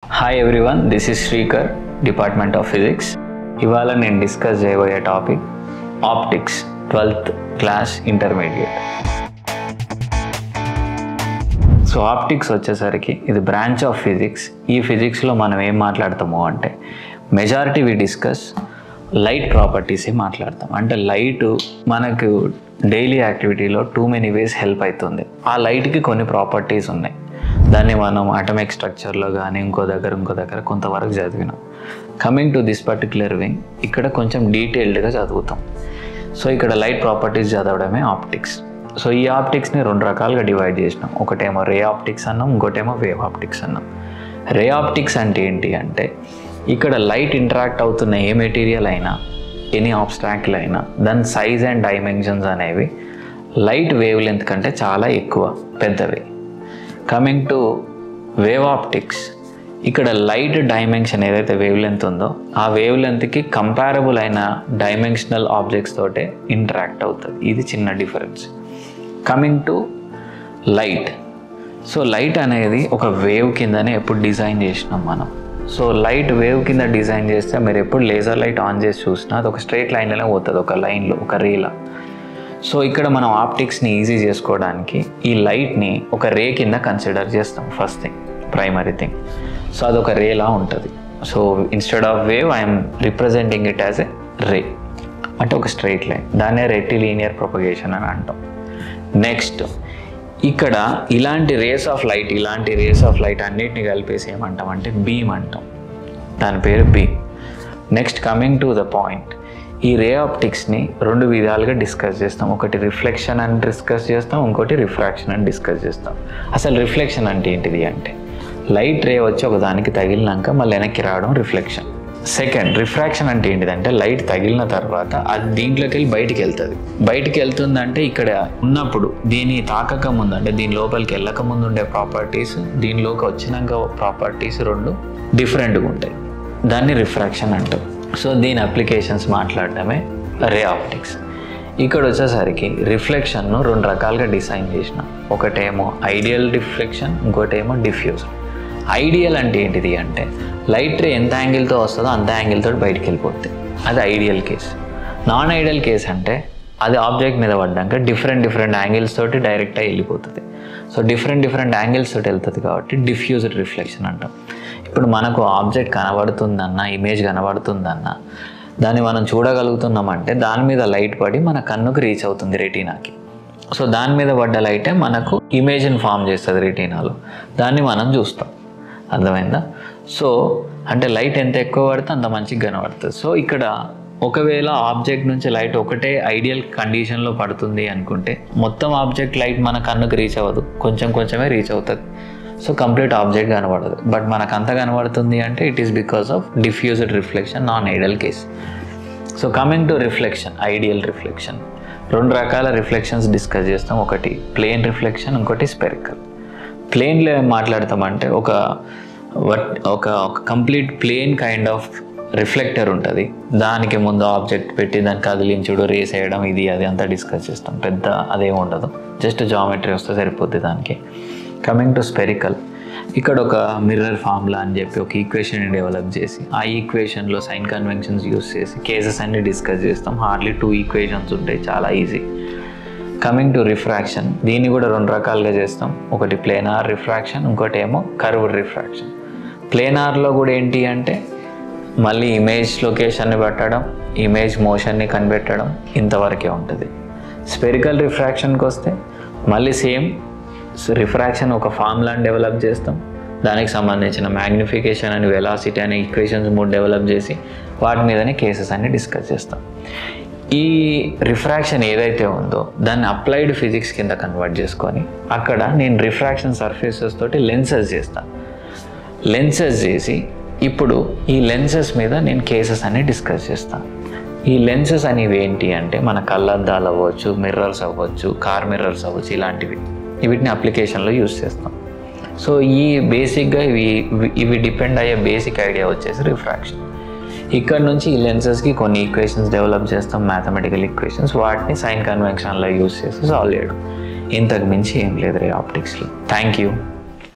Hi everyone, this is Shrikar, Department of Physics. ఇవాళ నేను discuss చేయబోయే topic optics 12th class intermediate. So optics వచ్చేసరికి ఇది branch of physics. ఈ ఫిజిక్స్లో మనం ఏం మాట్లాడతాము అంటే మెజారిటీ వి డిస్కస్ లైట్ ప్రాపర్టీసే మాట్లాడతాం. అంటే లైట్ మనకు డైలీ యాక్టివిటీలో టూ మెనీ వేస్ హెల్ప్ అవుతుంది. ఆ లైట్కి కొన్ని ప్రాపర్టీస్ ఉన్నాయి. దాన్ని మనం అటమిక్ స్ట్రక్చర్లో కానీ ఇంకో దగ్గర కొంతవరకు చదివినాం. Coming to this particular wing ఇక్కడ కొంచెం డీటెయిల్డ్గా చదువుతాం. సో ఇక్కడ లైట్ ప్రాపర్టీస్ చదవడమే ఆప్టిక్స్. సో ఈ ఆప్టిక్స్ని రెండు రకాలుగా డివైడ్ చేసినాం. ఒకటేమో రే ఆప్టిక్స్ అన్నాం, ఇంకోటేమో వేవ్ ఆప్టిక్స్ అన్నాం. రే ఆప్టిక్స్ అంటే ఏంటి అంటే ఇక్కడ లైట్ ఇంటరాక్ట్ అవుతున్న ఏ మెటీరియల్ అయినా, ఎనీ ఆబ్స్ట్రాక్ట్ అయినా దాని సైజ్ అండ్ డైమెన్షన్స్ అనేవి లైట్ వేవ్ లెంత్ కంటే చాలా ఎక్కువ, పెద్దవి. కమింగ్ టు వేవ్ ఆప్టిక్స్, ఇక్కడ లైట్ డైమెన్షన్ ఏదైతే వేవ్ లెంత్ ఉందో ఆ వేవ్ లెంత్కి కంపారబుల్ అయిన డైమెన్షనల్ ఆబ్జెక్ట్స్ తోటే ఇంటరాక్ట్ అవుతుంది. ఇది చిన్న difference. Coming to light, so light అనేది ఒక వేవ్ కిందనే ఎప్పుడు డిజైన్ చేసినాం మనం. సో లైట్ వేవ్ కింద డిజైన్ చేస్తే మీరు ఎప్పుడు లేజర్ లైట్ ఆన్ చేసి చూసినా అది ఒక స్ట్రైట్ లైన్లోనే పోతుంది, ఒక లైన్లో, ఒక రేలా. సో ఇక్కడ మనం ఆప్టిక్స్ని ఈజీ చేసుకోవడానికి ఈ లైట్ని ఒక రే కింద కన్సిడర్ చేస్తాం. First thing, primary thing. So అదొక రేలా ఉంటుంది. So instead of wave I'm representing it as a ray, అంటే ఒక స్ట్రైట్ లైన్. దాన్నే రెక్టిలీనియర్ ప్రొపగేషన్ అని అంటాం. నెక్స్ట్ ఇక్కడ ఇలాంటి రేస్ ఆఫ్ లైట్ అన్నిటిని కలిపేసి ఏమంటాం అంటే బీమ్ అంటాం. దాని పేరు beam. Next coming to the point, ఈ రే ఆప్టిక్స్ని రెండు విధాలుగా డిస్కస్ చేస్తాం. ఒకటి రిఫ్లెక్షన్ అని డిస్కస్ చేస్తాం, ఇంకోటి రిఫ్రాక్షన్ అని డిస్కస్ చేస్తాం. అసలు రిఫ్లెక్షన్ అంటే ఏంటిది అంటే లైట్ రే వచ్చి ఒక దానికి తగిలినాక మళ్ళీ వెనక్కి రావడం రిఫ్లెక్షన్. సెకండ్, రిఫ్రాక్షన్ అంటే ఏంటిదంటే లైట్ తగిలిన తర్వాత అది దీంట్లోకి వెళ్ళి బయటికి వెళ్తుందంటే ఇక్కడ ఉన్నప్పుడు దీన్ని తాకక ముందు, అంటే దీని లోపలికి వెళ్ళక ముందు ఉండే ప్రాపర్టీస్, దీనిలోకి వచ్చినాక ప్రాపర్టీస్ రెండు డిఫరెంట్గా ఉంటాయి. దాన్ని రిఫ్రాక్షన్ అంటారు. సో దీని అప్లికేషన్స్ మాట్లాడటమే రే ఆప్టిక్స్. ఇక్కడ వచ్చేసరికి రిఫ్లెక్షన్ను రెండు రకాలుగా డిజైన్ చేసిన. ఒకటేమో ఐడియల్ రిఫ్లెక్షన్, ఇంకోటేమో డిఫ్యూజ్. ఐడియల్ అంటే ఏంటిది అంటే లైట్ రే ఎంత యాంగిల్తో వస్తుందో అంత యాంగిల్తో బయటికి వెళ్ళిపోతుంది, అది ideal case. Non ideal case అంటే అది ఆబ్జెక్ట్ మీద పడ్డాక డిఫరెంట్ యాంగిల్స్ తోటి డైరెక్ట్గా వెళ్ళిపోతుంది. సో డిఫరెంట్ యాంగిల్స్ తోటి వెళ్తుంది కాబట్టి డిఫ్యూజ్డ్ రిఫ్లెక్షన్ అంటాం. ఇప్పుడు మనకు ఆబ్జెక్ట్ కనబడుతుందన్నా, ఇమేజ్ కనబడుతుందన్నా, దాన్ని మనం చూడగలుగుతున్నామంటే దాని మీద లైట్ పడి మన కన్నుకు రీచ్ అవుతుంది, రెటీనాకి. సో దాని మీద పడ్డ లైటే మనకు ఇమేజ్ని ఫామ్ చేస్తుంది రెటీనాలో, దాన్ని మనం చూస్తాం. అర్థమైందా? సో అంటే లైట్ ఎంత ఎక్కువ పడితే అంత మంచిగా కనబడుతుంది. సో ఇక్కడ ఒకవేళ ఆబ్జెక్ట్ నుంచి లైట్ ఒకటే ఐడియల్ కండిషన్లో పడుతుంది అనుకుంటే మొత్తం ఆబ్జెక్ట్ లైట్ మన కన్నుకు రీచ్ అవ్వదు, కొంచెమే రీచ్ అవుతుంది. సో కంప్లీట్ ఆబ్జెక్ట్ కనబడదు. బట్ మనకు అంత కనబడుతుంది అంటే it is because of diffused reflection, non ideal case. So coming to reflection, ideal reflection. రెండు రకాల రిఫ్లెక్షన్స్ డిస్కస్ చేస్తాం. ఒకటి ప్లేన్ రిఫ్లెక్షన్, ఇంకోటి స్పెరికల్. ప్లేన్లో ఏం మాట్లాడతామంటే ఒక complete plane kind of reflector ఉంటుంది. దానికి ముందు ఆబ్జెక్ట్ పెట్టి దాన్ని కదిలించుడు, రేస్ వేయడం, ఇది అది అంతా డిస్కస్ చేస్తాం. పెద్ద అదేం ఉండదు, జస్ట్ జామెట్రీ వస్తే సరిపోద్ది దానికి. కమింగ్ టు స్పెరికల్, ఇక్కడ ఒక మిర్రర్ ఫార్ములా అని చెప్పి ఒక ఈక్వేషన్ని డెవలప్ చేసి ఆ ఈక్వేషన్లో సైన్ కన్వెన్షన్స్ యూస్ చేసి కేసెస్ అన్ని డిస్కస్ చేస్తాం. హార్డ్లీ 2 ఈక్వేషన్స్ ఉంటాయి, చాలా ఈజీ. కమింగ్ టు రిఫ్రాక్షన్, దీన్ని కూడా రెండు రకాలుగా చేస్తాం. ఒకటి ప్లేనార్ రిఫ్రాక్షన్, ఇంకోటి ఏమో కర్వ్డ్ రిఫ్రాక్షన్. ప్లేనార్లో కూడా ఏంటి అంటే మళ్ళీ ఇమేజ్ లొకేషన్ని పెట్టడం, ఇమేజ్ మోషన్ని కనిపెట్టడం, ఇంతవరకే ఉంటుంది. స్పెరికల్ రిఫ్రాక్షన్కి వస్తే మళ్ళీ సేమ్ రిఫ్రాక్షన్ ఒక ఫార్ములాని డెవలప్ చేస్తాం. దానికి సంబంధించిన మ్యాగ్నిఫికేషన్ అని, వెలాసిటీ అనే ఈక్వేషన్స్ 3 డెవలప్ చేసి వాటి మీదనే కేసెస్ అన్ని డిస్కస్ చేస్తాం. ఈ రిఫ్రాక్షన్ ఏదైతే ఉందో దాన్ని అప్లైడ్ ఫిజిక్స్ కింద కన్వర్ట్ చేసుకొని అక్కడ నేను రిఫ్రాక్షన్ సర్ఫేసెస్ తోటి లెన్సెస్ చేస్తాను. లెన్సెస్ చేసి ఇప్పుడు ఈ లెన్సెస్ మీద నేను కేసెస్ అన్ని డిస్కస్ చేస్తాను. ఈ లెన్సెస్ అనేవి ఏంటి అంటే మన కళ్ళద్దాలు అవ్వచ్చు, మిర్రర్స్ అవ్వచ్చు, కార్ మిర్రర్స్ అవ్వచ్చు, ఇలాంటివి. వీటిని అప్లికేషన్లో యూజ్ చేస్తాం. సో ఈ బేసిక్గా ఇవి డిపెండ్ అయ్యే బేసిక్ ఐడియా వచ్చేసి రిఫ్రాక్షన్. ఇక్కడ నుంచి ఈ లెన్సెస్కి కొన్ని ఈక్వేషన్స్ డెవలప్ చేస్తాం, మ్యాథమెటికల్ ఈక్వేషన్స్. వాటిని సైన్ కన్వెన్షన్లో యూజ్ చేసి సాల్వ్ చేయడం. ఇంతకు మించి ఏం లేదు రే ఆప్టిక్స్లో. Thank you.